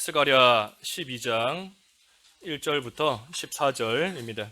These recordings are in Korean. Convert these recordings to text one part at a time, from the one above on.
스가랴 12장 1절부터 14절입니다.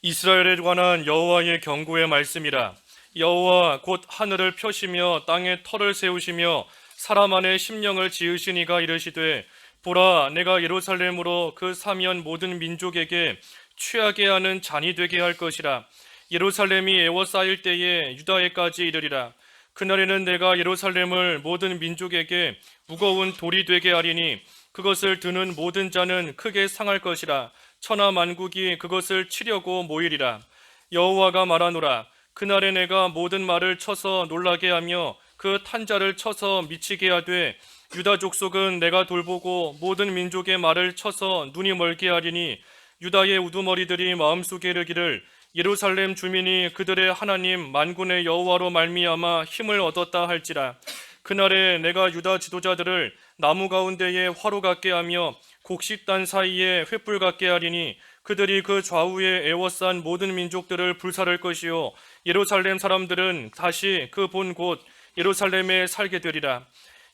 이스라엘에 관한 여호와의 경고의 말씀이라. 여호와 곧 하늘을 펴시며 땅에 터를 세우시며 사람 안에 심령을 지으시니가 이르시되, 보라, 내가 예루살렘으로 그 사면 모든 민족에게 취하게 하는 잔이 되게 할 것이라. 예루살렘이 애워싸일 때에 유다에까지 이르리라. 그날에는 내가 예루살렘을 모든 민족에게 무거운 돌이 되게 하리니 그것을 드는 모든 자는 크게 상할 것이라. 천하 만국이 그것을 치려고 모이리라. 여호와가 말하노라. 그날에 내가 모든 말을 쳐서 놀라게 하며 그 탄자를 쳐서 미치게 하되, 유다 족속은 내가 돌보고 모든 민족의 말을 쳐서 눈이 멀게 하리니, 유다의 우두머리들이 마음속에 이르기를, 예루살렘 주민이 그들의 하나님 만군의 여호와로 말미암아 힘을 얻었다 할지라. 그날에 내가 유다 지도자들을 나무 가운데에 화로 같게 하며 곡식단 사이에 횃불 같게 하리니, 그들이 그 좌우에 애워싼 모든 민족들을 불살할 것이요 예루살렘 사람들은 다시 그 본 곳 예루살렘에 살게 되리라.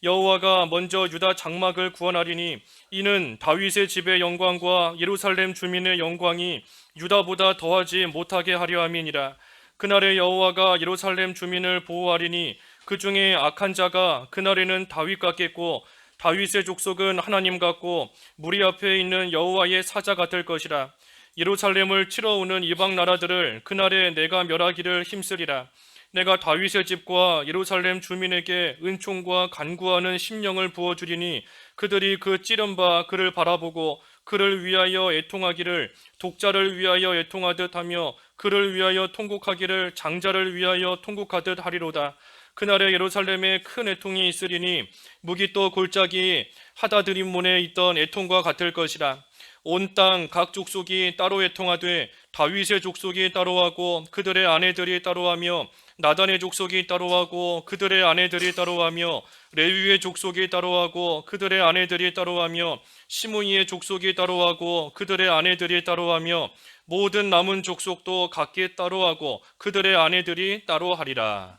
여호와가 먼저 유다 장막을 구원하리니 이는 다윗의 집의 영광과 예루살렘 주민의 영광이 유다보다 더하지 못하게 하려 함이니라. 그날에 여호와가 예루살렘 주민을 보호하리니 그 중에 악한 자가 그날에는 다윗 같겠고, 다윗의 족속은 하나님 같고 무리 앞에 있는 여호와의 사자 같을 것이라. 예루살렘을 치러 오는 이방 나라들을 그날에 내가 멸하기를 힘쓰리라. 내가 다윗의 집과 예루살렘 주민에게 은총과 간구하는 심령을 부어주리니 그들이 그 찌른 바 그를 바라보고 그를 위하여 애통하기를 독자를 위하여 애통하듯 하며 그를 위하여 통곡하기를 장자를 위하여 통곡하듯 하리로다. 그날에 예루살렘에 큰 애통이 있으리니 무기또 골짜기 하다드림몬에 있던 애통과 같을 것이라. 온 땅 각 족속이 따로 애통하되 다윗의 족속이 따로하고 그들의 아내들이 따로하며 나단의 족속이 따로하고 그들의 아내들이 따로하며 레위의 족속이 따로하고 그들의 아내들이 따로하며 시므이의 족속이 따로하고 그들의 아내들이 따로하며 모든 남은 족속도 각기 따로하고 그들의 아내들이 따로하리라.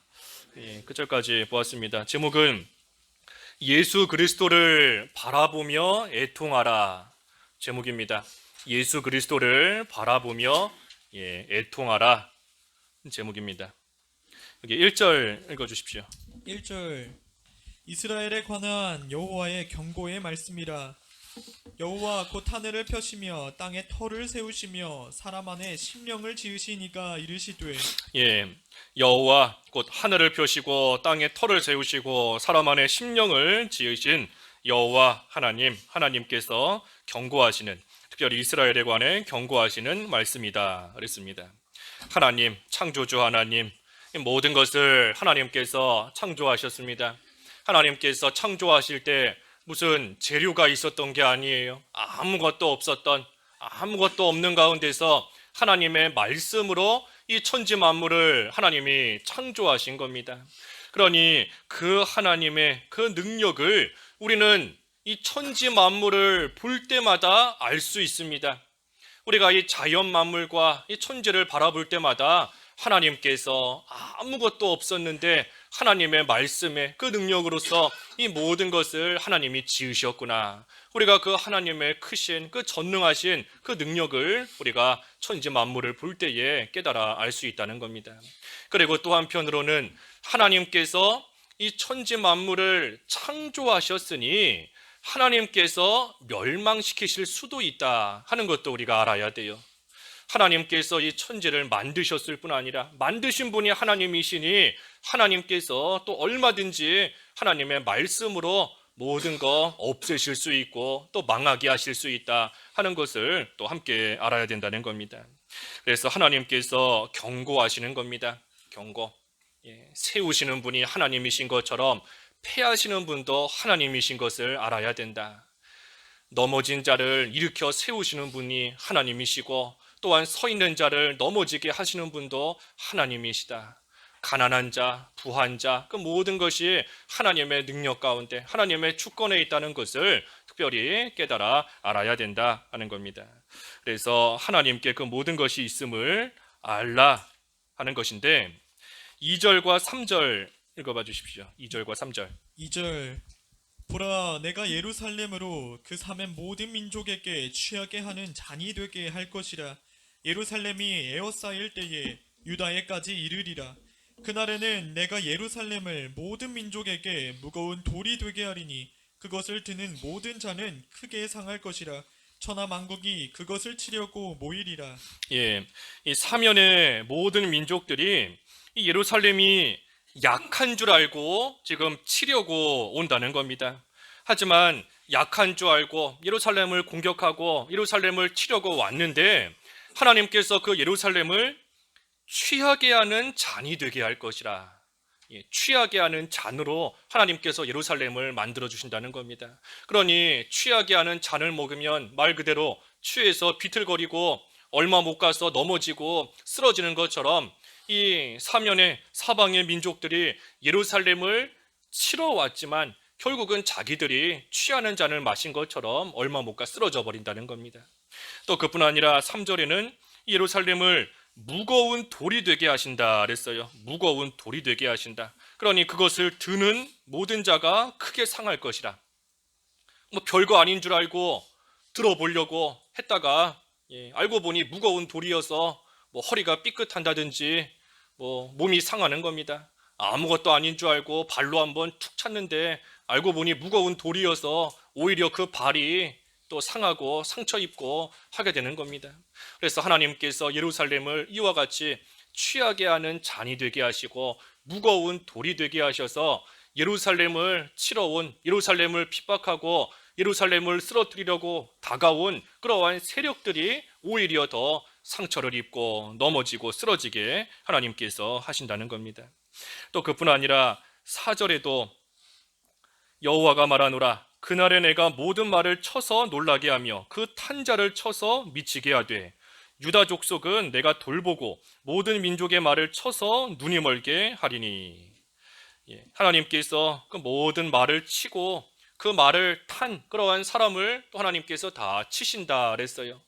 끝절까지 보았습니다. 제목은 예수 그리스도를 바라보며 애통하라 제목입니다. 예수 그리스도를 바라보며 애통하라 제목입니다. 여기 1절 읽어주십시오. 1절. 이스라엘에 관한 여호와의 경고의 말씀이라. 여호와 곧 하늘을 펴시며 땅에 터를 세우시며 사람 안에 심령을 지으시니가 이르시되. 여호와 곧 하늘을 펴시고 땅에 터를 세우시고 사람 안에 심령을 지으신 여호와 하나님께서 경고하시는, 특별히 이스라엘에 관해 경고하시는 말씀이다 그랬습니다. 하나님, 창조주 하나님, 모든 것을 하나님께서 창조하셨습니다. 하나님께서 창조하실 때 무슨 재료가 있었던 게 아니에요. 아무것도 없는 가운데서 하나님의 말씀으로 이 천지 만물을 하나님이 창조하신 겁니다. 그러니 그 하나님의 그 능력을 우리는 이 천지 만물을 볼 때마다 알 수 있습니다. 우리가 이 자연 만물과 이 천지를 바라볼 때마다 하나님께서 아무것도 없었는데 하나님의 말씀에 그 능력으로서 이 모든 것을 하나님이 지으셨구나. 우리가 그 하나님의 크신 그 전능하신 그 능력을 우리가 천지 만물을 볼 때에 깨달아 알 수 있다는 겁니다. 그리고 또 한편으로는 하나님께서 이 천지 만물을 창조하셨으니 하나님께서 멸망시키실 수도 있다 하는 것도 우리가 알아야 돼요. 하나님께서 이 천지를 만드셨을 뿐 아니라 만드신 분이 하나님이시니 하나님께서 또 얼마든지 하나님의 말씀으로 모든 거 없애실 수 있고 또 망하게 하실 수 있다 하는 것을 또 함께 알아야 된다는 겁니다. 그래서 하나님께서 경고하시는 겁니다. 경고. 세우시는 분이 하나님이신 것처럼 패하시는 분도 하나님이신 것을 알아야 된다. 넘어진 자를 일으켜 세우시는 분이 하나님이시고 또한 서 있는 자를 넘어지게 하시는 분도 하나님이시다. 가난한 자, 부한 자, 그 모든 것이 하나님의 능력 가운데 하나님의 주권에 있다는 것을 특별히 깨달아 알아야 된다 하는 겁니다. 그래서 하나님께 그 모든 것이 있음을 알라 하는 것인데 2절과 3절 읽어봐 주십시오. 2절과 3절. 2절. 보라, 내가 예루살렘으로 그 삼의 모든 민족에게 취하게 하는 잔이 되게 할 것이라. 예루살렘이 에워싸일 때에 유다에까지 이르리라. 그날에는 내가 예루살렘을 모든 민족에게 무거운 돌이 되게 하리니 그것을 드는 모든 자는 크게 상할 것이라. 천하 만국이 그것을 치려고 모이리라. 예, 이 사면의 모든 민족들이 이 예루살렘이 약한 줄 알고 지금 치려고 온다는 겁니다. 하지만 약한 줄 알고 예루살렘을 공격하고 예루살렘을 치려고 왔는데 하나님께서 그 예루살렘을 취하게 하는 잔이 되게 할 것이라. 예, 취하게 하는 잔으로 하나님께서 예루살렘을 만들어 주신다는 겁니다. 그러니 취하게 하는 잔을 먹으면 말 그대로 취해서 비틀거리고 얼마 못 가서 넘어지고 쓰러지는 것처럼 이 사면의 사방의 민족들이 예루살렘을 치러 왔지만 결국은 자기들이 취하는 잔을 마신 것처럼 얼마 못 가 쓰러져 버린다는 겁니다. 또 그뿐 아니라 3절에는 예루살렘을 무거운 돌이 되게 하신다 그랬어요. 무거운 돌이 되게 하신다. 그러니 그것을 드는 모든 자가 크게 상할 것이라. 뭐 별거 아닌 줄 알고 들어보려고 했다가 알고 보니 무거운 돌이어서 뭐 허리가 삐끗한다든지 뭐 몸이 상하는 겁니다. 아무것도 아닌 줄 알고 발로 한번 툭 찼는데 알고 보니 무거운 돌이어서 오히려 그 발이 또 상하고 상처 입고 하게 되는 겁니다. 그래서 하나님께서 예루살렘을 이와 같이 취하게 하는 잔이 되게 하시고 무거운 돌이 되게 하셔서 예루살렘을 치러 온, 예루살렘을 핍박하고 예루살렘을 쓰러뜨리려고 다가온 그러한 세력들이 오히려 더 상처를 입고 넘어지고 쓰러지게 하나님께서 하신다는 겁니다. 또 그뿐 아니라 4절에도 여호와가 말하노라 그날에 내가 모든 말을 쳐서 놀라게 하며 그 탄자를 쳐서 미치게 하되 유다 족속은 내가 돌보고 모든 민족의 말을 쳐서 눈이 멀게 하리니. 하나님께서 그 모든 말을 치고 그 말을 탄 그러한 사람을 또 하나님께서 다 치신다 그랬어요.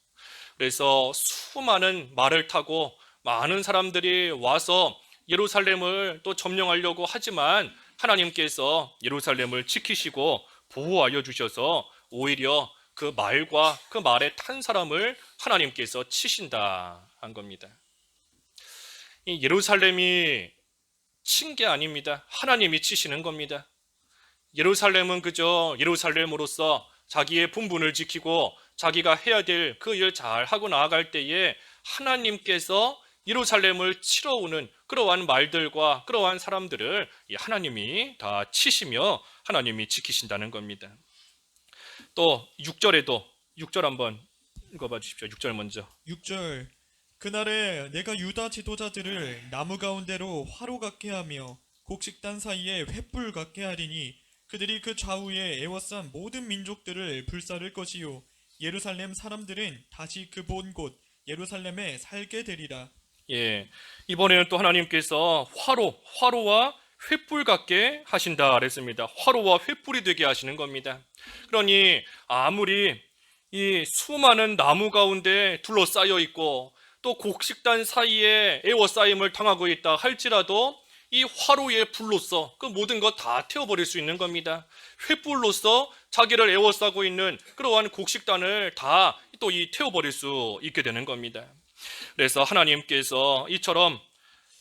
그래서 수많은 말을 타고 많은 사람들이 와서 예루살렘을 또 점령하려고 하지만 하나님께서 예루살렘을 지키시고 보호하여 주셔서 오히려 그 말과 그 말에 탄 사람을 하나님께서 치신다 한 겁니다. 이 예루살렘이 친 게 아닙니다. 하나님이 치시는 겁니다. 예루살렘은 그저 예루살렘으로서 자기의 분분을 지키고 자기가 해야 될 그 일 잘 하고 나아갈 때에 하나님께서 예루살렘을 치러 오는 그러한 말들과 그러한 사람들을 하나님이 다 치시며 하나님이 지키신다는 겁니다. 또 6절에도 6절 한번 읽어봐 주십시오. 6절 먼저. 6절. 그날에 내가 유다 지도자들을 나무 가운데로 화로 같게 하며 곡식단 사이에 횃불 같게 하리니 그들이 그 좌우에 에워싼 모든 민족들을 불사를 것이요 예루살렘 사람들은 다시 그 본 곳 예루살렘에 살게 되리라. 이번에는 또 하나님께서 화로와 횃불 같게 하신다 그랬습니다. 화로와 횃불이 되게 하시는 겁니다. 그러니 아무리 이 수많은 나무 가운데 둘러싸여 있고 또 곡식단 사이에 에워싸임을 당하고 있다 할지라도 이 화로의 불로서 그 모든 것 다 태워버릴 수 있는 겁니다. 횃불로서 자기를 에워싸고 있는 그러한 곡식단을 다 또 이 태워버릴 수 있게 되는 겁니다. 그래서 하나님께서 이처럼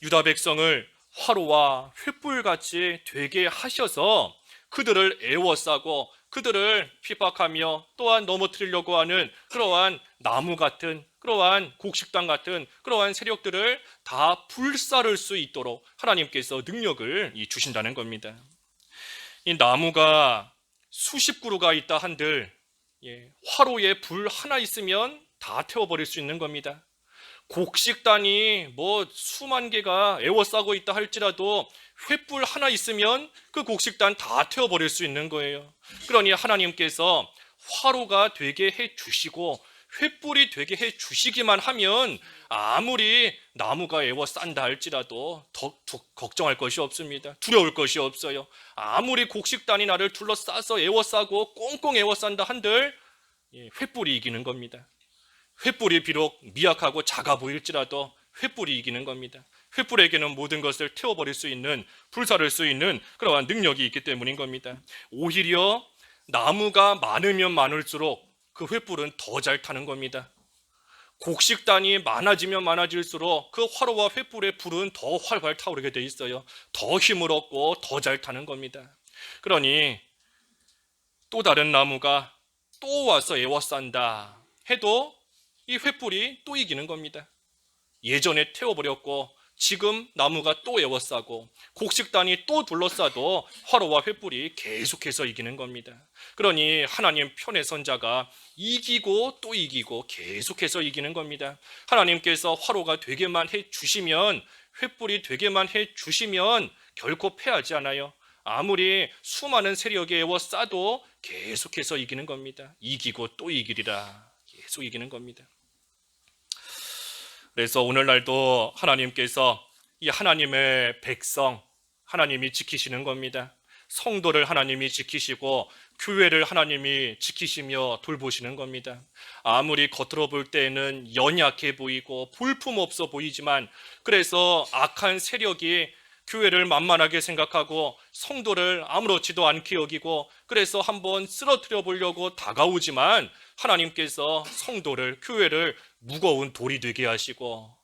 유다 백성을 화로와 횃불같이 되게 하셔서 그들을 에워싸고 그들을 핍박하며 또한 넘어뜨리려고 하는 그러한 나무 같은 그러한 곡식단 같은 그러한 세력들을 다 불사를 수 있도록 하나님께서 능력을 주신다는 겁니다. 이 나무가 수십 그루가 있다 한들 화로에 불 하나 있으면 다 태워버릴 수 있는 겁니다. 곡식단이 뭐 수만 개가 에워싸고 있다 할지라도 횃불 하나 있으면 그 곡식단 다 태워버릴 수 있는 거예요. 그러니 하나님께서 화로가 되게 해 주시고 횃불이 되게 해 주시기만 하면 아무리 나무가 에워싼다 할지라도 더 걱정할 것이 없습니다. 두려울 것이 없어요. 아무리 곡식단이 나를 둘러싸서 에워싸고 꽁꽁 에워싼다 한들 횃불이 이기는 겁니다. 횃불이 비록 미약하고 작아 보일지라도 횃불이 이기는 겁니다. 횃불에게는 모든 것을 태워버릴 수 있는, 불사를 수 있는 그러한 능력이 있기 때문인 겁니다. 오히려 나무가 많으면 많을수록 그 횃불은 더 잘 타는 겁니다. 곡식단이 많아지면 많아질수록 그 화로와 횃불의 불은 더 활활 타오르게 돼 있어요. 더 힘을 얻고 더 잘 타는 겁니다. 그러니 또 다른 나무가 또 와서 에워싼다 해도 이 횃불이 또 이기는 겁니다. 예전에 태워버렸고 지금 나무가 또 에워싸고 곡식단이 또 둘러싸도 화로와 횃불이 계속해서 이기는 겁니다. 그러니 하나님 편에 선 자가 이기고 또 이기고 계속해서 이기는 겁니다. 하나님께서 화로가 되게만 해주시면, 횃불이 되게만 해주시면 결코 패하지 않아요. 아무리 수많은 세력이 에워싸도 계속해서 이기는 겁니다. 이기고 또 이기리라. 계속 이기는 겁니다. 그래서 오늘날도 하나님께서 이 하나님의 백성, 하나님이 지키시는 겁니다. 성도를 하나님이 지키시고 교회를 하나님이 지키시며 돌보시는 겁니다. 아무리 겉으로 볼 때에는 연약해 보이고 볼품없어 보이지만, 그래서 악한 세력이 교회를 만만하게 생각하고 성도를 아무렇지도 않게 여기고 그래서 한번 쓰러뜨려 보려고 다가오지만, 하나님께서 성도를, 교회를 무거운 돌이 되게 하시고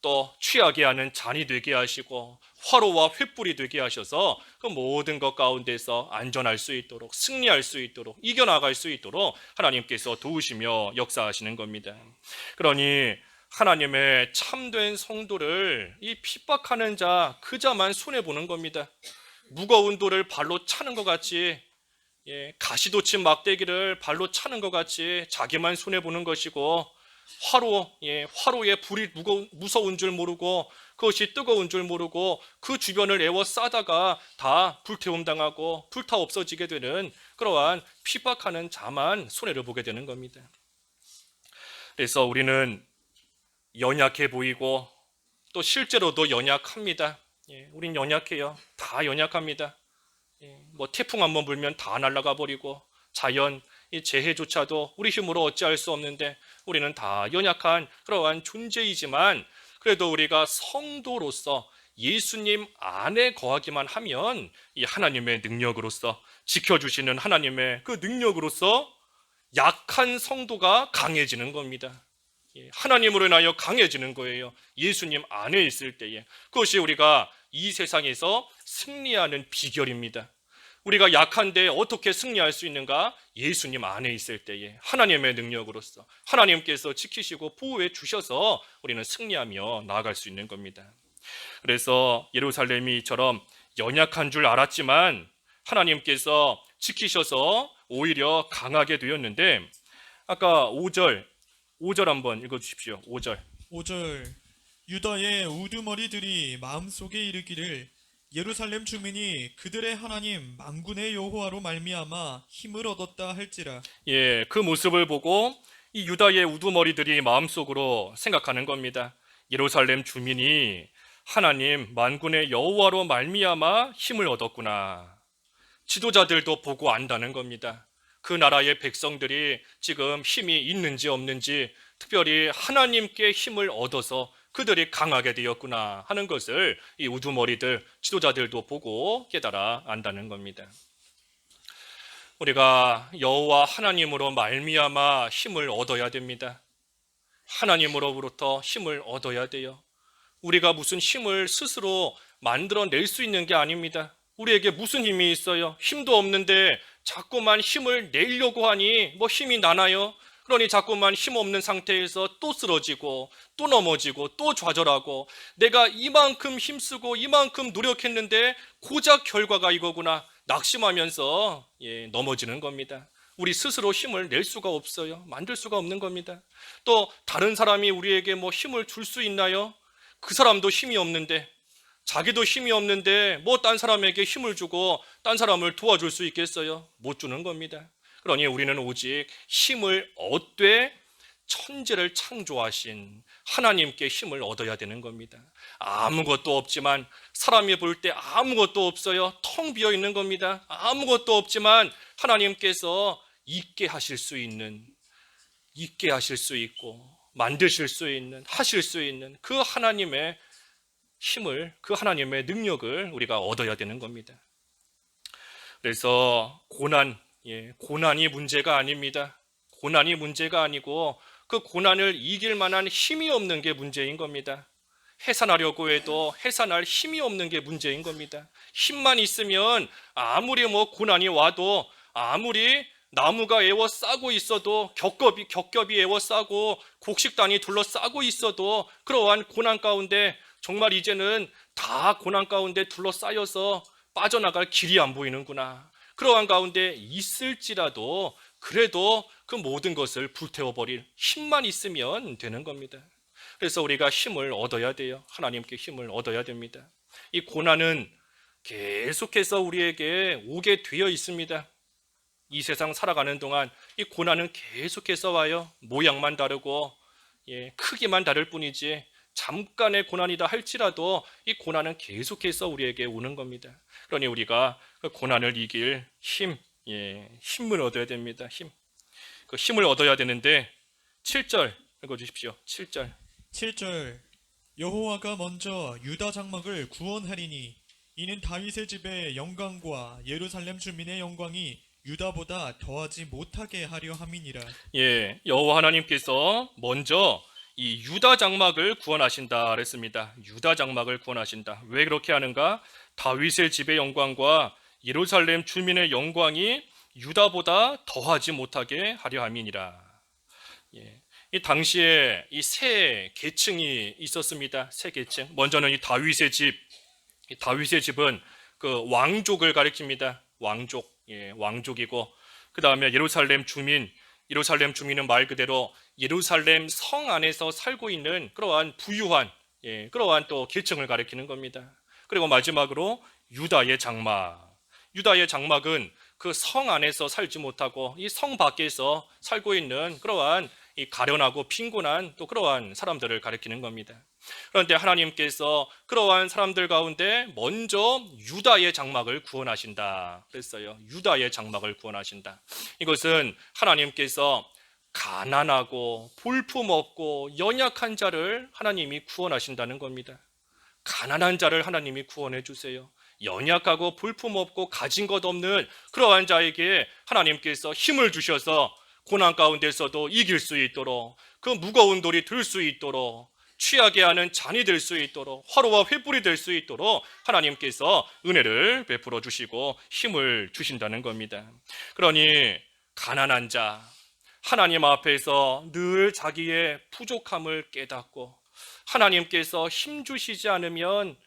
또 취하게 하는 잔이 되게 하시고 화로와 횃불이 되게 하셔서 그 모든 것 가운데서 안전할 수 있도록, 승리할 수 있도록, 이겨나갈 수 있도록 하나님께서 도우시며 역사하시는 겁니다. 그러니 하나님의 참된 성도를 이 핍박하는 자, 그 자만 손해보는 겁니다. 무거운 돌을 발로 차는 것 같이, 가시돋친 막대기를 발로 차는 것 같이 자기만 손해보는 것이고, 화로의 불이 무서운 줄 모르고 그것이 뜨거운 줄 모르고 그 주변을 에워싸다가 다 불태움 당하고 불타 없어지게 되는 그러한 핍박하는 자만 손해를 보게 되는 겁니다. 그래서 우리는 연약해 보이고 또 실제로도 연약합니다. 우린 연약해요. 다 연약합니다. 뭐 태풍 한번 불면 다 날아가 버리고 자연 이 재해조차도 우리 힘으로 어찌할 수 없는데 우리는 다 연약한 그러한 존재이지만, 그래도 우리가 성도로서 예수님 안에 거하기만 하면 이 하나님의 능력으로서, 지켜주시는 하나님의 그 능력으로서 약한 성도가 강해지는 겁니다. 하나님으로 인하여 강해지는 거예요. 예수님 안에 있을 때에. 그것이 우리가 이 세상에서 승리하는 비결입니다. 우리가 약한데 어떻게 승리할 수 있는가? 예수님 안에 있을 때에 하나님의 능력으로서 하나님께서 지키시고 보호해 주셔서 우리는 승리하며 나아갈 수 있는 겁니다. 그래서 예루살렘이처럼 연약한 줄 알았지만 하나님께서 지키셔서 오히려 강하게 되었는데, 아까 5절 한번 읽어주십시오. 5절. 5절 유다의 우두머리들이 마음속에 이르기를 예루살렘 주민이 그들의 하나님 만군의 여호와로 말미암아 힘을 얻었다 할지라. 그 모습을 보고 이 유다의 우두머리들이 마음속으로 생각하는 겁니다. 예루살렘 주민이 하나님 만군의 여호와로 말미암아 힘을 얻었구나. 지도자들도 보고 안다는 겁니다. 그 나라의 백성들이 지금 힘이 있는지 없는지, 특별히 하나님께 힘을 얻어서 그들이 강하게 되었구나 하는 것을 이 우두머리들, 지도자들도 보고 깨달아 안다는 겁니다. 우리가 여호와 하나님으로 말미암아 힘을 얻어야 됩니다. 하나님으로부터 힘을 얻어야 돼요. 우리가 무슨 힘을 스스로 만들어낼 수 있는 게 아닙니다. 우리에게 무슨 힘이 있어요? 힘도 없는데 자꾸만 힘을 내려고 하니 뭐 힘이 나나요? 그러니 자꾸만 힘없는 상태에서 또 쓰러지고 또 넘어지고 또 좌절하고, 내가 이만큼 힘쓰고 이만큼 노력했는데 고작 결과가 이거구나 낙심하면서 넘어지는 겁니다. 우리 스스로 힘을 낼 수가 없어요. 만들 수가 없는 겁니다. 또 다른 사람이 우리에게 뭐 힘을 줄 수 있나요? 그 사람도 힘이 없는데, 자기도 힘이 없는데 뭐 딴 사람에게 힘을 주고 딴 사람을 도와줄 수 있겠어요? 못 주는 겁니다. 그러니 우리는 오직 힘을 얻되 천지를 창조하신 하나님께 힘을 얻어야 되는 겁니다. 아무것도 없지만, 사람이 볼 때 아무것도 없어요. 텅 비어 있는 겁니다. 아무것도 없지만 하나님께서 있게 하실 수 있고 만드실 수 있는, 하실 수 있는 그 하나님의 힘을, 그 하나님의 능력을 우리가 얻어야 되는 겁니다. 그래서 고난이 문제가 아닙니다. 고난이 문제가 아니고 그 고난을 이길 만한 힘이 없는 게 문제인 겁니다. 해산하려고 해도 해산할 힘이 없는 게 문제인 겁니다. 힘만 있으면 아무리 고난이 와도, 아무리 나무가 에워싸고 있어도, 겹겹이 에워싸고 곡식단이 둘러싸고 있어도 그러한 고난 가운데 정말 이제는 다 고난 가운데 둘러싸여서 빠져나갈 길이 안 보이는구나, 그러한 가운데 있을지라도 그래도 그 모든 것을 불태워버릴 힘만 있으면 되는 겁니다. 그래서 우리가 힘을 얻어야 돼요. 하나님께 힘을 얻어야 됩니다. 이 고난은 계속해서 우리에게 오게 되어 있습니다. 이 세상 살아가는 동안 이 고난은 계속해서 와요. 모양만 다르고 크기만 다를 뿐이지 잠깐의 고난이다 할지라도 이 고난은 계속해서 우리에게 오는 겁니다. 그러니 우리가 그 고난을 이길 힘을 얻어야 됩니다. 그 힘을 얻어야 되는데 7절 읽어주십시오. 7절. 7절 여호와가 먼저 유다 장막을 구원하리니 이는 다윗의 집의 영광과 예루살렘 주민의 영광이 유다보다 더하지 못하게 하려 함이니라. 여호와 하나님께서 먼저 이 유다 장막을 구원하신다 그랬습니다. 유다 장막을 구원하신다. 왜 그렇게 하는가? 다윗의 집의 영광과 예루살렘 주민의 영광이 유다보다 더하지 못하게 하려 함이니라. 이 당시에 이 세 계층이 있었습니다. 세 계층. 먼저는 이 다윗의 집. 이 다윗의 집은 그 왕족을 가리킵니다. 왕족이고, 그 다음에 예루살렘 주민은 말 그대로 예루살렘 성 안에서 살고 있는 그러한 부유한 그러한 또 계층을 가리키는 겁니다. 그리고 마지막으로 유다의 장막은 그 성 안에서 살지 못하고 이 성 밖에서 살고 있는 그러한 이 가련하고 빈곤한 또 그러한 사람들을 가리키는 겁니다. 그런데 하나님께서 그러한 사람들 가운데 먼저 유다의 장막을 구원하신다 그랬어요. 유다의 장막을 구원하신다. 이것은 하나님께서 가난하고 볼품없고 연약한 자를 하나님이 구원하신다는 겁니다. 가난한 자를 하나님이 구원해 주세요. 연약하고 볼품없고 가진 것 없는 그러한 자에게 하나님께서 힘을 주셔서 고난 가운데서도 이길 수 있도록, 그 무거운 돌이 들 수 있도록, 취하게 하는 잔이 될 수 있도록, 화로와 횃불이 될 수 있도록 하나님께서 은혜를 베풀어 주시고 힘을 주신다는 겁니다. 그러니 가난한 자, 하나님 앞에서 늘 자기의 부족함을 깨닫고 하나님께서 힘 주시지 않으면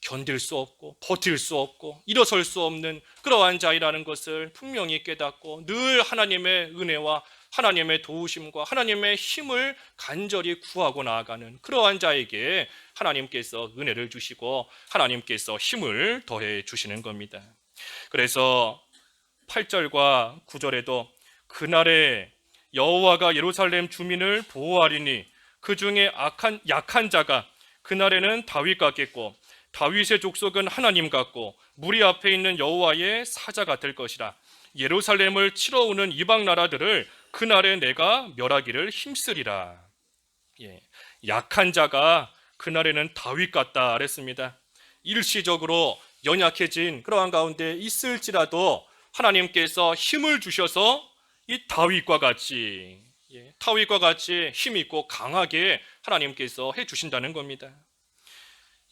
견딜 수 없고 버틸 수 없고 일어설 수 없는 그러한 자이라는 것을 분명히 깨닫고 늘 하나님의 은혜와 하나님의 도우심과 하나님의 힘을 간절히 구하고 나아가는 그러한 자에게 하나님께서 은혜를 주시고 하나님께서 힘을 더해 주시는 겁니다. 그래서 8절과 9절에도 그날에 여호와가 예루살렘 주민을 보호하리니 그 중에 약한 자가 그날에는 다윗 같겠고 다윗의 족속은 하나님 같고 무리 앞에 있는 여호와의 사자가 될 것이라. 예루살렘을 치러 오는 이방 나라들을 그날에 내가 멸하기를 힘쓰리라. 약한 자가 그날에는 다윗 같다 그랬습니다. 일시적으로 연약해진 그러한 가운데 있을지라도 하나님께서 힘을 주셔서 이 다윗과 같이 힘있고 강하게 하나님께서 해주신다는 겁니다.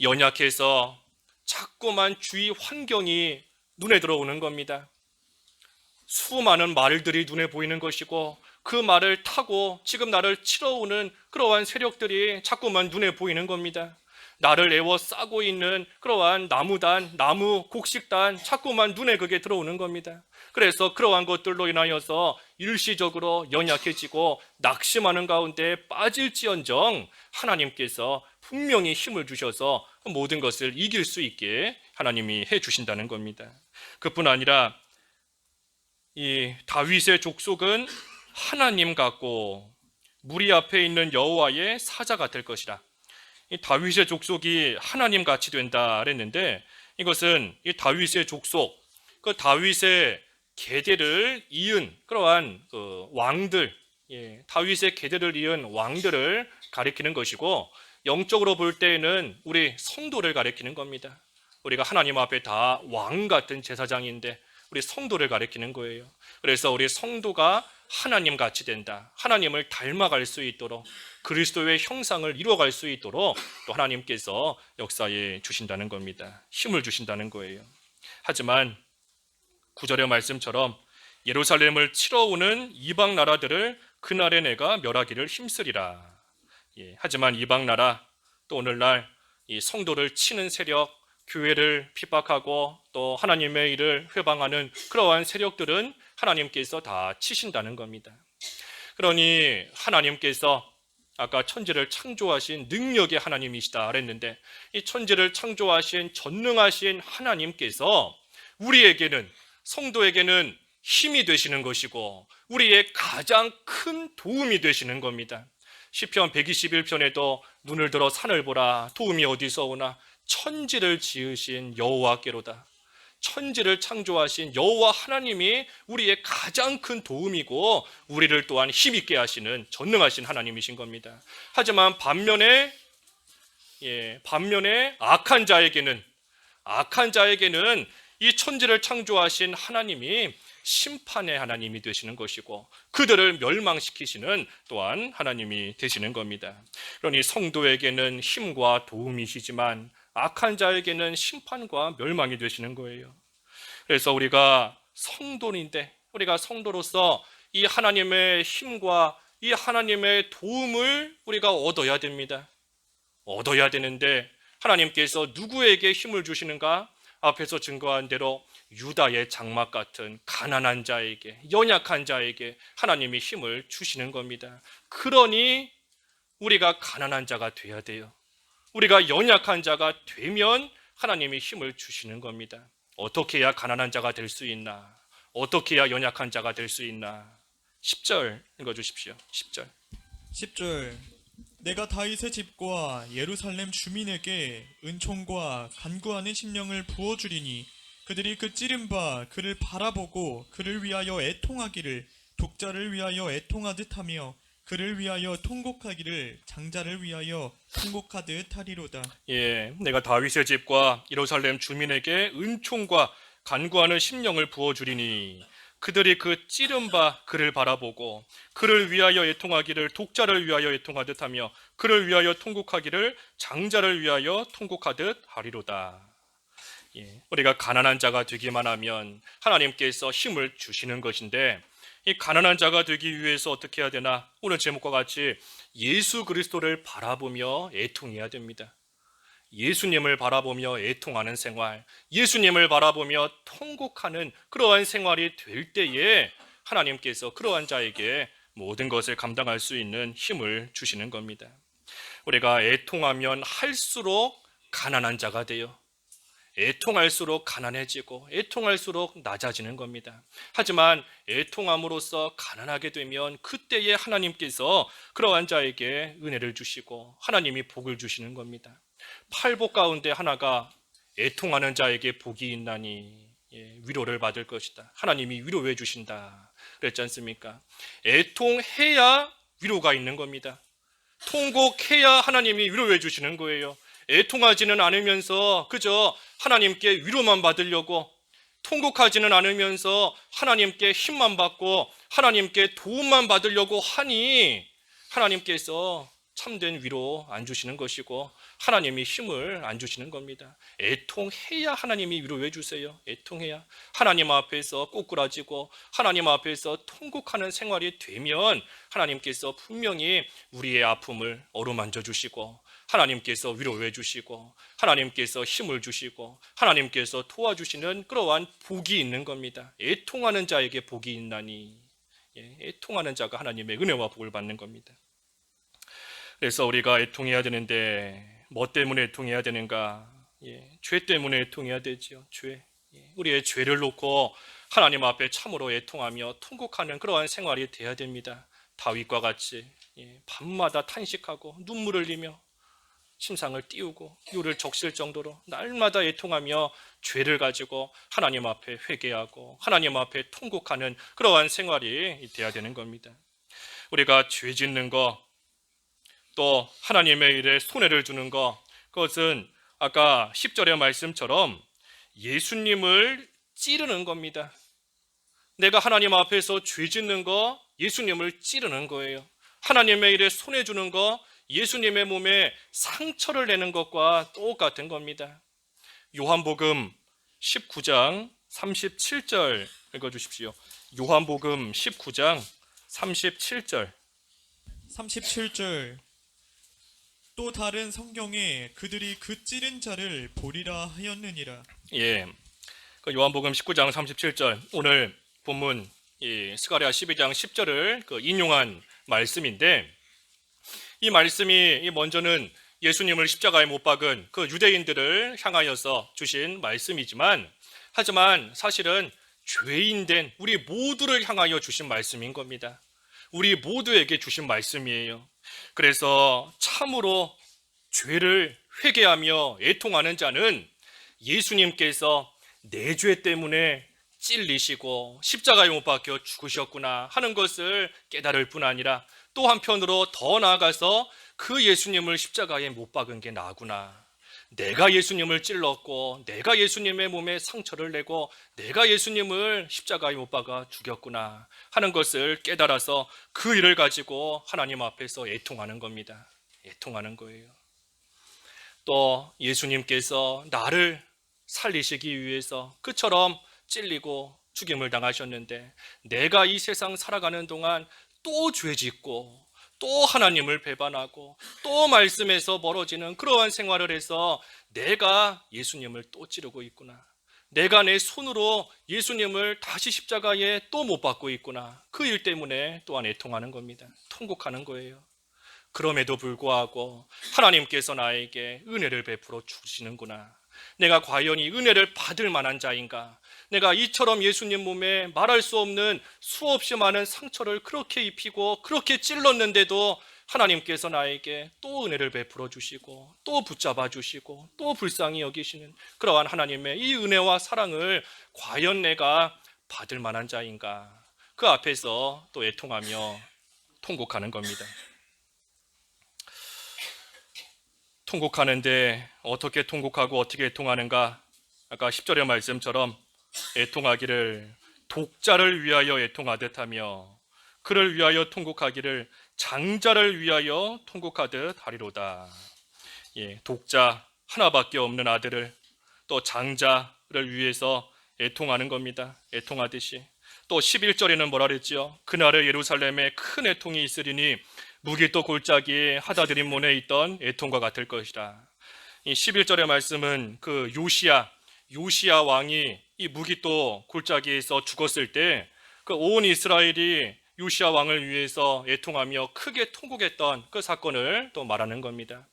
연약해서 자꾸만 주위 환경이 눈에 들어오는 겁니다. 수많은 말들이 눈에 보이는 것이고 그 말을 타고 지금 나를 치러오는 그러한 세력들이 자꾸만 눈에 보이는 겁니다. 나를 에워싸고 있는 그러한 나무, 곡식단 자꾸만 눈에 그게 들어오는 겁니다. 그래서 그러한 것들로 인하여서 일시적으로 연약해지고 낙심하는 가운데 빠질지언정 하나님께서 분명히 힘을 주셔서 모든 것을 이길 수 있게 하나님이 해주신다는 겁니다. 그뿐 아니라 이 다윗의 족속은 하나님 같고 무리 앞에 있는 여호와의 사자가 될 것이라. 이 다윗의 족속이 하나님 같이 된다 그랬는데 이것은 이 다윗의 족속, 그 다윗의 계대를 이은 그러한 그 왕들, 다윗의 계대를 이은 왕들을 가리키는 것이고, 영적으로 볼 때에는 우리 성도를 가리키는 겁니다. 우리가 하나님 앞에 다 왕 같은 제사장인데 우리 성도를 가리키는 거예요. 그래서 우리 성도가 하나님 같이 된다. 하나님을 닮아갈 수 있도록, 그리스도의 형상을 이루어갈 수 있도록 또 하나님께서 역사에 주신다는 겁니다. 힘을 주신다는 거예요. 하지만 9절의 말씀처럼 예루살렘을 치러 오는 이방 나라들을 그날에 내가 멸하기를 힘쓰리라. 하지만 이방 나라, 또 오늘날 이 성도를 치는 세력, 교회를 핍박하고 또 하나님의 일을 회방하는 그러한 세력들은 하나님께서 다 치신다는 겁니다. 그러니 하나님께서 아까 천지를 창조하신 능력의 하나님이시다 그랬는데, 이 천지를 창조하신 전능하신 하나님께서 우리에게는, 성도에게는 힘이 되시는 것이고 우리의 가장 큰 도움이 되시는 겁니다. 시편 121편에도 눈을 들어 산을 보라, 도움이 어디서 오나, 천지를 지으신 여호와께로다. 천지를 창조하신 여호와 하나님이 우리의 가장 큰 도움이고 우리를 또한 힘있게 하시는 전능하신 하나님이신 겁니다. 하지만 반면에 악한 자에게는 이 천지를 창조하신 하나님이 심판의 하나님이 되시는 것이고 그들을 멸망시키시는 또한 하나님이 되시는 겁니다. 그러니 성도에게는 힘과 도움이시지만 악한 자에게는 심판과 멸망이 되시는 거예요. 그래서 우리가 성도인데, 우리가 성도로서 이 하나님의 힘과 이 하나님의 도움을 우리가 얻어야 됩니다. 얻어야 되는데 하나님께서 누구에게 힘을 주시는가? 앞에서 증거한 대로 유다의 장막 같은 가난한 자에게, 연약한 자에게 하나님이 힘을 주시는 겁니다. 그러니 우리가 가난한 자가 돼야 돼요. 우리가 연약한 자가 되면 하나님이 힘을 주시는 겁니다. 어떻게 해야 가난한 자가 될 수 있나? 어떻게 해야 연약한 자가 될 수 있나? 10절 읽어주십시오. 10절 내가 다윗의 집과 예루살렘 주민에게 은총과 간구하는 심령을 부어주리니 그들이 그 찌른 바 그를 바라보고 그를 위하여 애통하기를 독자를 위하여 애통하듯 하며 그를 위하여 통곡하기를 장자를 위하여 통곡하듯 하리로다. 내가 다윗의 집과 예루살렘 주민에게 은총과 간구하는 심령을 부어주리니 그들이 그 찌른 바 그를 바라보고 그를 위하여 애통하기를 독자를 위하여 애통하듯 하며 그를 위하여 통곡하기를 장자를 위하여 통곡하듯 하리로다. 우리가 가난한 자가 되기만 하면 하나님께서 힘을 주시는 것인데, 이 가난한 자가 되기 위해서 어떻게 해야 되나? 오늘 제목과 같이 예수 그리스도를 바라보며 애통해야 됩니다. 예수님을 바라보며 애통하는 생활, 예수님을 바라보며 통곡하는 그러한 생활이 될 때에 하나님께서 그러한 자에게 모든 것을 감당할 수 있는 힘을 주시는 겁니다. 우리가 애통하면 할수록 가난한 자가 돼요. 애통할수록 가난해지고 애통할수록 낮아지는 겁니다. 하지만 애통함으로써 가난하게 되면 그때에 하나님께서 그러한 자에게 은혜를 주시고 하나님이 복을 주시는 겁니다. 팔복 가운데 하나가 애통하는 자에게 복이 있나니 위로를 받을 것이다. 하나님이 위로해 주신다 그랬지 않습니까? 애통해야 위로가 있는 겁니다. 통곡해야 하나님이 위로해 주시는 거예요. 애통하지는 않으면서 그저 하나님께 위로만 받으려고, 통곡하지는 않으면서 하나님께 힘만 받고 하나님께 도움만 받으려고 하니 하나님께서 참된 위로 안 주시는 것이고 하나님이 힘을 안 주시는 겁니다. 애통해야 하나님이 위로해 주세요. 애통해야 하나님 앞에서 꼬꾸라지고 하나님 앞에서 통곡하는 생활이 되면 하나님께서 분명히 우리의 아픔을 어루만져 주시고 하나님께서 위로해 주시고 하나님께서 힘을 주시고 하나님께서 도와주시는 그러한 복이 있는 겁니다. 애통하는 자에게 복이 있나니, 애통하는 자가 하나님의 은혜와 복을 받는 겁니다. 그래서 우리가 애통해야 되는데 뭐 때문에 애통해야 되는가? 죄 때문에 애통해야 되지요. 죄. 우리의 죄를 놓고 하나님 앞에 참으로 애통하며 통곡하는 그러한 생활이 돼야 됩니다. 다윗과 같이 밤마다 탄식하고 눈물을 흘리며 침상을 띄우고 이유를 적실 정도로 날마다 애통하며 죄를 가지고 하나님 앞에 회개하고 하나님 앞에 통곡하는 그러한 생활이 돼야 되는 겁니다. 우리가 죄 짓는 거, 또 하나님의 일에 손해를 주는 거, 그것은 아까 10절의 말씀처럼 예수님을 찌르는 겁니다. 내가 하나님 앞에서 죄 짓는 거 예수님을 찌르는 거예요. 하나님의 일에 손해 주는 거 예수님의 몸에 상처를 내는 것과 똑같은 겁니다. 요한복음 19장 37절 읽어주십시오. 요한복음 19장 37절. 37절. 또 다른 성경에 그들이 그 찌른 자를 보리라 하였느니라. 예, 그 요한복음 19장 37절, 오늘 본문 이 스가랴 12장 10절을 인용한 말씀인데, 이 말씀이 먼저는 예수님을 십자가에 못 박은 그 유대인들을 향하여서 주신 말씀이지만, 하지만 사실은 죄인된 우리 모두를 향하여 주신 말씀인 겁니다. 우리 모두에게 주신 말씀이에요. 그래서 참으로 죄를 회개하며 애통하는 자는 예수님께서 내 죄 때문에 찔리시고 십자가에 못 박혀 죽으셨구나 하는 것을 깨달을 뿐 아니라, 또 한편으로 더 나아가서 그 예수님을 십자가에 못 박은 게 나구나, 내가 예수님을 찔렀고 내가 예수님의 몸에 상처를 내고 내가 예수님을 십자가에 못 박아 죽였구나 하는 것을 깨달아서 그 일을 가지고 하나님 앞에서 애통하는 겁니다. 애통하는 거예요. 또 예수님께서 나를 살리시기 위해서 그처럼 찔리고 죽임을 당하셨는데, 내가 이 세상 살아가는 동안 또 죄짓고 또 하나님을 배반하고 또 말씀에서 멀어지는 그러한 생활을 해서 내가 예수님을 또 찌르고 있구나, 내가 내 손으로 예수님을 다시 십자가에 또 못 박고 있구나, 그 일 때문에 또한 애통하는 겁니다. 통곡하는 거예요. 그럼에도 불구하고 하나님께서 나에게 은혜를 베풀어 주시는구나, 내가 과연 이 은혜를 받을 만한 자인가, 내가 이처럼 예수님 몸에 말할 수 없는 수없이 많은 상처를 그렇게 입히고 그렇게 찔렀는데도 하나님께서 나에게 또 은혜를 베풀어 주시고 또 붙잡아 주시고 또 불쌍히 여기시는 그러한 하나님의 이 은혜와 사랑을 과연 내가 받을 만한 자인가, 그 앞에서 또 애통하며 통곡하는 겁니다. 통곡하는데 어떻게 통곡하고 어떻게 애통하는가? 아까 10절의 말씀처럼 애통하기를 독자를 위하여 애통하듯 하며 그를 위하여 통곡하기를 장자를 위하여 통곡하듯 하리로다. 예, 독자 하나밖에 없는 아들을, 또 장자를 위해서 애통하는 겁니다. 애통하듯이. 또 11절에는 뭐라 그랬지요? 그날에 예루살렘에 큰 애통이 있으리니 무기또 골짜기에 하다드림 문에 있던 애통과 같을 것이라. 이 11절의 말씀은 그 요시야 왕이 이 무기또 골짜기에서 죽었을 때 그 온 이스라엘이 요시야 왕을 위해서 애통하며 크게 통곡했던 그 사건을 또 말하는 겁니다.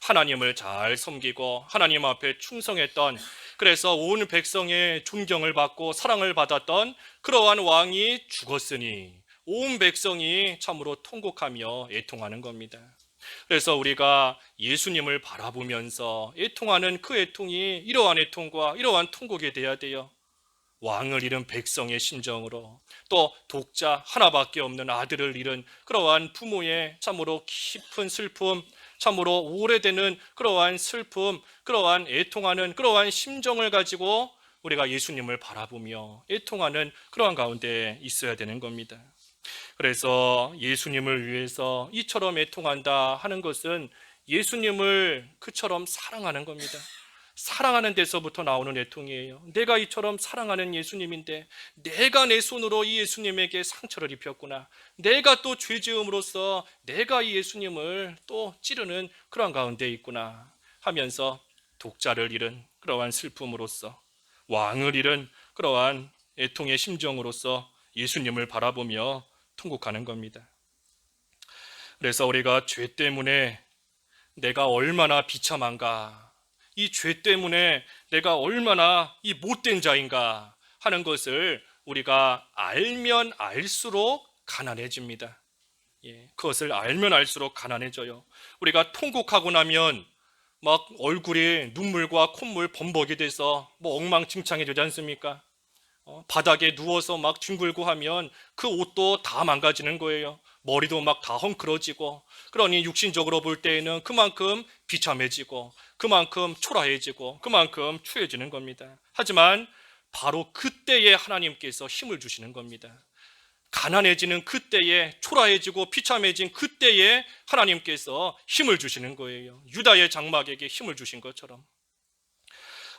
하나님을 잘 섬기고 하나님 앞에 충성했던, 그래서 온 백성의 존경을 받고 사랑을 받았던 그러한 왕이 죽었으니 온 백성이 참으로 통곡하며 애통하는 겁니다. 그래서 우리가 예수님을 바라보면서 애통하는 그 애통이 이러한 애통과 이러한 통곡이 돼야 돼요. 왕을 잃은 백성의 심정으로, 또 독자 하나밖에 없는 아들을 잃은 그러한 부모의 참으로 깊은 슬픔, 참으로 오래되는 그러한 슬픔, 그러한 애통하는 그러한 심정을 가지고 우리가 예수님을 바라보며 애통하는 그러한 가운데 있어야 되는 겁니다. 그래서 예수님을 위해서 이처럼 애통한다 하는 것은 예수님을 그처럼 사랑하는 겁니다. 사랑하는 데서부터 나오는 애통이에요. 내가 이처럼 사랑하는 예수님인데 내가 내 손으로 이 예수님에게 상처를 입혔구나, 내가 또 죄지음으로써 내가 이 예수님을 또 찌르는 그런 가운데 있구나 하면서 독자를 잃은 그러한 슬픔으로써, 왕을 잃은 그러한 애통의 심정으로써 예수님을 바라보며 통곡하는 겁니다. 그래서 우리가 죄 때문에 내가 얼마나 비참한가, 이 죄 때문에 내가 얼마나 이 못된 자인가 하는 것을 우리가 알면 알수록 가난해집니다. 그것을 알면 알수록 가난해져요. 우리가 통곡하고 나면 막 얼굴이 눈물과 콧물 범벅이 돼서 뭐 엉망진창해지지 않습니까? 바닥에 누워서 막 뒹굴고 하면 그 옷도 다 망가지는 거예요. 머리도 막 다 헝클어지고, 그러니 육신적으로 볼 때에는 그만큼 비참해지고, 그만큼 초라해지고, 그만큼 추해지는 겁니다. 하지만 바로 그때에 하나님께서 힘을 주시는 겁니다. 가난해지는 그때에, 초라해지고 비참해진 그때에 하나님께서 힘을 주시는 거예요. 유다의 장막에게 힘을 주신 것처럼.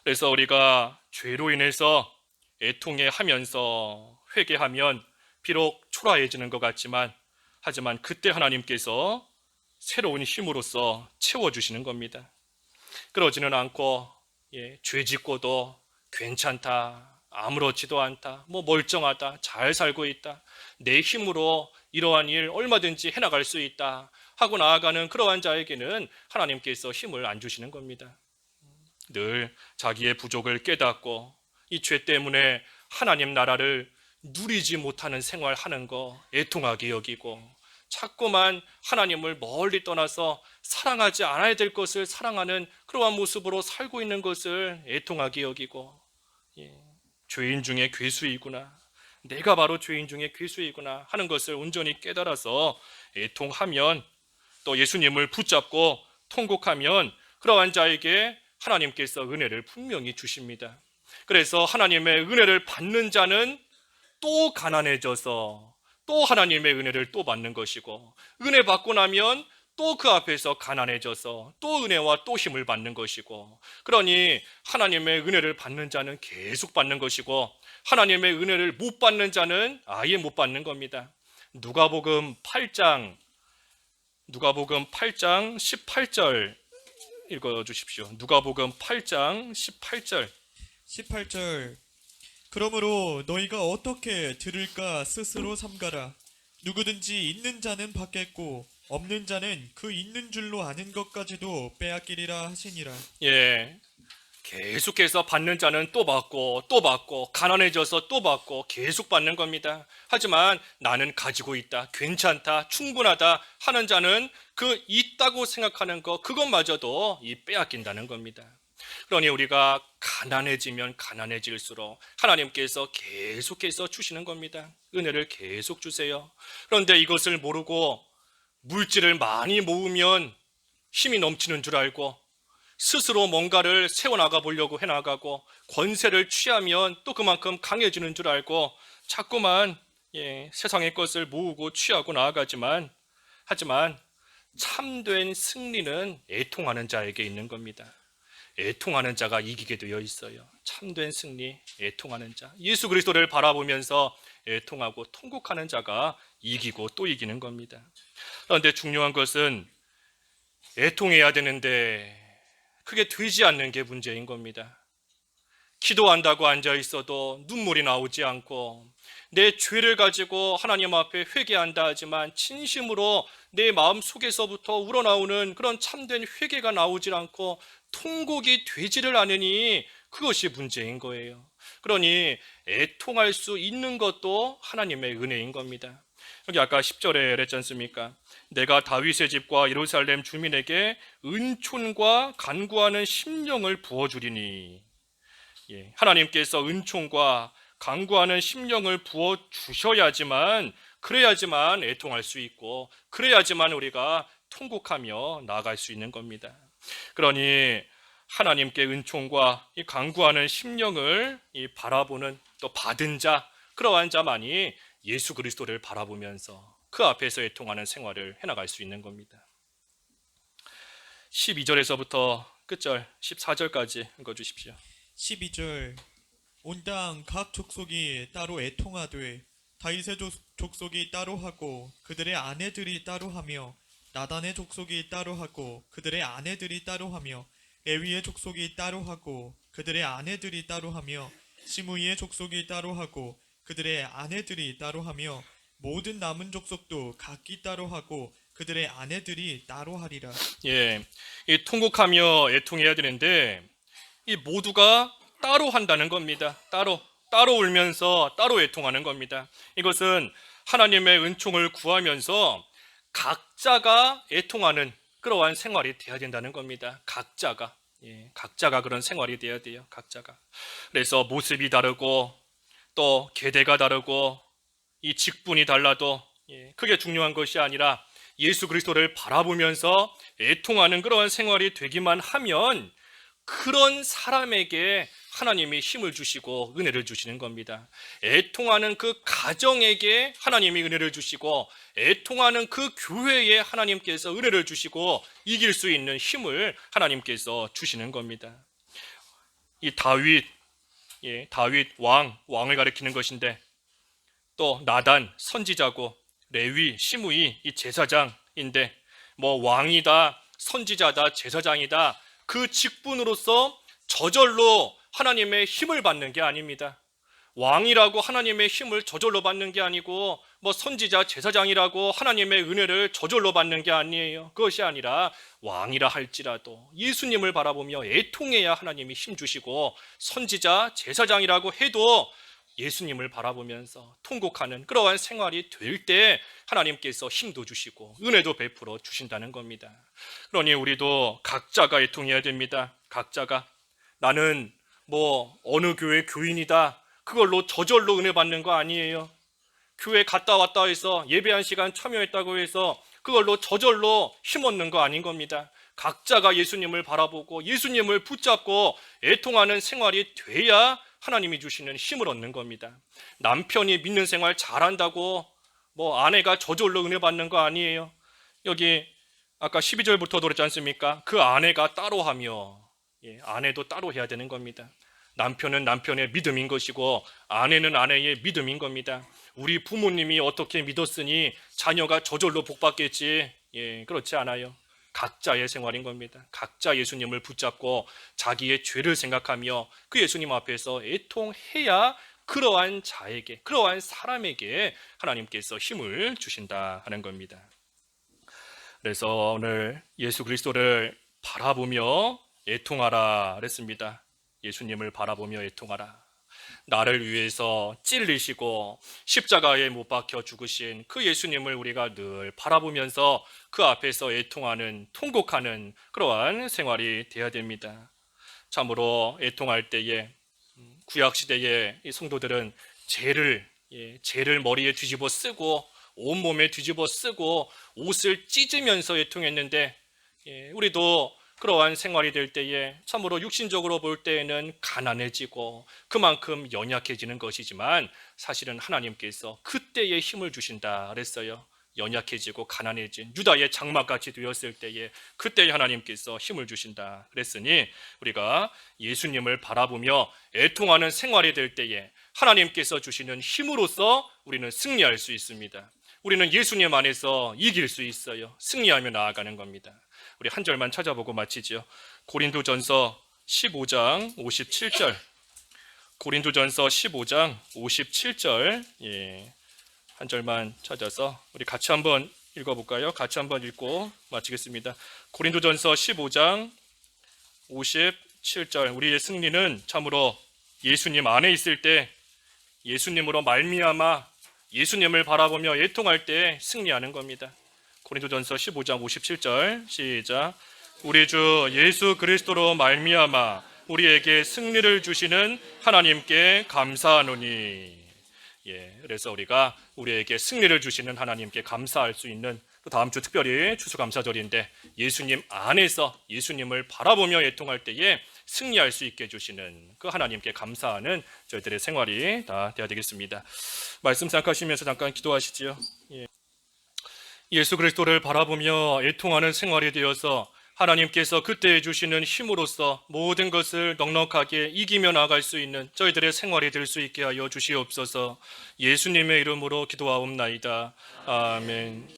그래서 우리가 죄로 인해서 애통해 하면서 회개하면 비록 초라해지는 것 같지만, 하지만 그때 하나님께서 새로운 힘으로써 채워주시는 겁니다. 그러지는 않고 죄 짓고도 괜찮다, 아무렇지도 않다, 멀쩡하다, 잘 살고 있다, 내 힘으로 이러한 일 얼마든지 해나갈 수 있다 하고 나아가는 그러한 자에게는 하나님께서 힘을 안 주시는 겁니다. 늘 자기의 부족을 깨닫고 이 죄 때문에 하나님 나라를 누리지 못하는 생활하는 거 애통하게 여기고, 자꾸만 하나님을 멀리 떠나서 사랑하지 않아야 될 것을 사랑하는 그러한 모습으로 살고 있는 것을 애통하게 여기고, 죄인 중에 괴수이구나, 내가 바로 죄인 중에 괴수이구나 하는 것을 온전히 깨달아서 애통하면, 또 예수님을 붙잡고 통곡하면 그러한 자에게 하나님께서 은혜를 분명히 주십니다. 그래서 하나님의 은혜를 받는 자는 또 가난해져서 또 하나님의 은혜를 또 받는 것이고, 은혜 받고 나면 또 그 앞에서 가난해져서 또 은혜와 또 힘을 받는 것이고, 그러니 하나님의 은혜를 받는 자는 계속 받는 것이고, 하나님의 은혜를 못 받는 자는 아예 못 받는 겁니다. 누가복음 8장 18절 읽어주십시오. 누가복음 8장 18절. 18절. 그러므로 너희가 어떻게 들을까 스스로 삼가라. 누구든지 있는 자는 받겠고 없는 자는 그 있는 줄로 아는 것까지도 빼앗기리라 하시니라. 계속해서 받는 자는 또 받고 또 받고, 가난해져서 또 받고 계속 받는 겁니다. 하지만 나는 가지고 있다, 괜찮다, 충분하다 하는 자는 그 있다고 생각하는 것, 그것마저도 빼앗긴다는 겁니다. 그러니 우리가 가난해지면 가난해질수록 하나님께서 계속해서 주시는 겁니다. 은혜를 계속 주세요. 그런데 이것을 모르고 물질을 많이 모으면 힘이 넘치는 줄 알고, 스스로 뭔가를 세워나가 보려고 해나가고, 권세를 취하면 또 그만큼 강해지는 줄 알고 자꾸만 세상의 것을 모으고 취하고 나아가지만, 하지만 참된 승리는 애통하는 자에게 있는 겁니다. 애통하는 자가 이기게 되어 있어요. 참된 승리, 애통하는 자, 예수 그리스도를 바라보면서 애통하고 통곡하는 자가 이기고 또 이기는 겁니다. 그런데 중요한 것은 애통해야 되는데 그게 되지 않는 게 문제인 겁니다. 기도한다고 앉아 있어도 눈물이 나오지 않고, 내 죄를 가지고 하나님 앞에 회개한다 하지만 진심으로 내 마음 속에서부터 우러나오는 그런 참된 회개가 나오질 않고 통곡이 되지를 않으니 그것이 문제인 거예요. 그러니 애통할 수 있는 것도 하나님의 은혜인 겁니다. 여기 아까 10절에 그랬지 않습니까? 내가 다윗의 집과 예루살렘 주민에게 은총과 간구하는 심령을 부어주리니. 하나님께서 은총과 간구하는 심령을 부어주셔야지만, 그래야지만 애통할 수 있고, 그래야지만 우리가 통곡하며 나아갈 수 있는 겁니다. 그러니 하나님께 은총과 이 간구하는 심령을 바라보는, 또 받은 자, 그러한 자만이 예수 그리스도를 바라보면서 그 앞에서 애통하는 생활을 해나갈 수 있는 겁니다. 12절에서부터 끝절 14절까지 읽어주십시오. 12절. 온 땅 각 족속이 따로 애통하되 다윗의 족속이 따로 하고 그들의 아내들이 따로 하며, 나단의 족속이 따로 하고 그들의 아내들이 따로 하며, 레위의 족속이 따로 하고 그들의 아내들이 따로 하며, 시므이의 족속이 따로 하고 그들의 아내들이 따로 하며, 모든 남은 족속도 각기 따로 하고 그들의 아내들이 따로 하리라. 이 통곡하며 애통해야 되는데 이 모두가 따로 한다는 겁니다. 따로 울면서 따로 애통하는 겁니다. 이것은 하나님의 은총을 구하면서 각자가 애통하는 그러한 생활이 돼야 된다는 겁니다. 각자가 그런 생활이 돼야 돼요. 각자가. 그래서 모습이 다르고 또 계대가 다르고 이 직분이 달라도 그게 중요한 것이 아니라 예수 그리스도를 바라보면서 애통하는 그러한 생활이 되기만 하면 그런 사람에게 하나님이 힘을 주시고 은혜를 주시는 겁니다. 애통하는 그 가정에게 하나님이 은혜를 주시고 애통하는 그 교회에 하나님께서 은혜를 주시고 이길 수 있는 힘을 하나님께서 주시는 겁니다. 이 다윗, 다윗 왕을 가리키는 것인데, 또 나단 선지자고 레위 시므이 이 제사장인데, 뭐 왕이다, 선지자다, 제사장이다, 그 직분으로서 저절로 하나님의 힘을 받는 게 아닙니다. 왕이라고 하나님의 힘을 저절로 받는 게 아니고, 뭐 선지자, 제사장이라고 하나님의 은혜를 저절로 받는 게 아니에요. 그것이 아니라 왕이라 할지라도 예수님을 바라보며 애통해야 하나님이 힘 주시고, 선지자, 제사장이라고 해도 예수님을 바라보면서 통곡하는 그러한 생활이 될 때 하나님께서 힘도 주시고 은혜도 베풀어 주신다는 겁니다. 그러니 우리도 각자가 애통해야 됩니다. 각자가. 나는 뭐 어느 교회 교인이다, 그걸로 저절로 은혜 받는 거 아니에요. 교회 갔다 왔다 해서 예배한 시간 참여했다고 해서 그걸로 저절로 힘 얻는 거 아닌 겁니다. 각자가 예수님을 바라보고 예수님을 붙잡고 애통하는 생활이 돼야 하나님이 주시는 힘을 얻는 겁니다. 남편이 믿는 생활 잘한다고 뭐 아내가 저절로 은혜 받는 거 아니에요. 여기 아까 12절부터 그랬지 않습니까? 그 아내가 따로 하며, 아내도 따로 해야 되는 겁니다. 남편은 남편의 믿음인 것이고 아내는 아내의 믿음인 겁니다. 우리 부모님이 어떻게 믿었으니 자녀가 저절로 복받겠지, 그렇지 않아요. 각자의 생활인 겁니다. 각자 예수님을 붙잡고 자기의 죄를 생각하며 그 예수님 앞에서 애통해야 그러한 자에게, 그러한 사람에게 하나님께서 힘을 주신다 하는 겁니다. 그래서 오늘 예수 그리스도를 바라보며 애통하라 그랬습니다. 예수님을 바라보며 애통하라. 나를 위해서 찔리시고 십자가에 못 박혀 죽으신 그 예수님을 우리가 늘 바라보면서 그 앞에서 애통하는, 통곡하는 그러한 생활이 되어야 됩니다. 참으로 애통할 때에 구약시대의 성도들은 죄를 머리에 뒤집어 쓰고 온몸에 뒤집어 쓰고 옷을 찢으면서 애통했는데, 우리도 그러한 생활이 될 때에 참으로 육신적으로 볼 때에는 가난해지고 그만큼 연약해지는 것이지만 사실은 하나님께서 그때에 힘을 주신다 그랬어요. 연약해지고 가난해진 유다의 장막같이 되었을 때에 그때에 하나님께서 힘을 주신다 그랬으니, 우리가 예수님을 바라보며 애통하는 생활이 될 때에 하나님께서 주시는 힘으로써 우리는 승리할 수 있습니다. 우리는 예수님 안에서 이길 수 있어요. 승리하며 나아가는 겁니다. 우리 한 절만 찾아보고 마치죠. 고린도전서 15장 57절. 고린도전서 15장 57절. 한 절만 찾아서 우리 같이 한번 읽어볼까요? 같이 한번 읽고 마치겠습니다. 고린도전서 15장 57절. 우리의 승리는 참으로 예수님 안에 있을 때, 예수님으로 말미암아 예수님을 바라보며 애통할 때 승리하는 겁니다. 고린도전서 15장 57절 시작. 우리 주 예수 그리스도로 말미암아 우리에게 승리를 주시는 하나님께 감사하노니. 그래서 우리가 우리에게 승리를 주시는 하나님께 감사할 수 있는, 또 다음 주 특별히 추수감사절인데 예수님 안에서 예수님을 바라보며 애통할 때에 승리할 수 있게 해주시는 그 하나님께 감사하는 저희들의 생활이 다 되어야 되겠습니다. 말씀 생각하시면서 잠깐 기도하시지요. 예수 그리스도를 바라보며 애통하는 생활이 되어서 하나님께서 그때 주시는 힘으로써 모든 것을 넉넉하게 이기며 나아갈 수 있는 저희들의 생활이 될 수 있게 하여 주시옵소서. 예수님의 이름으로 기도하옵나이다. 아멘.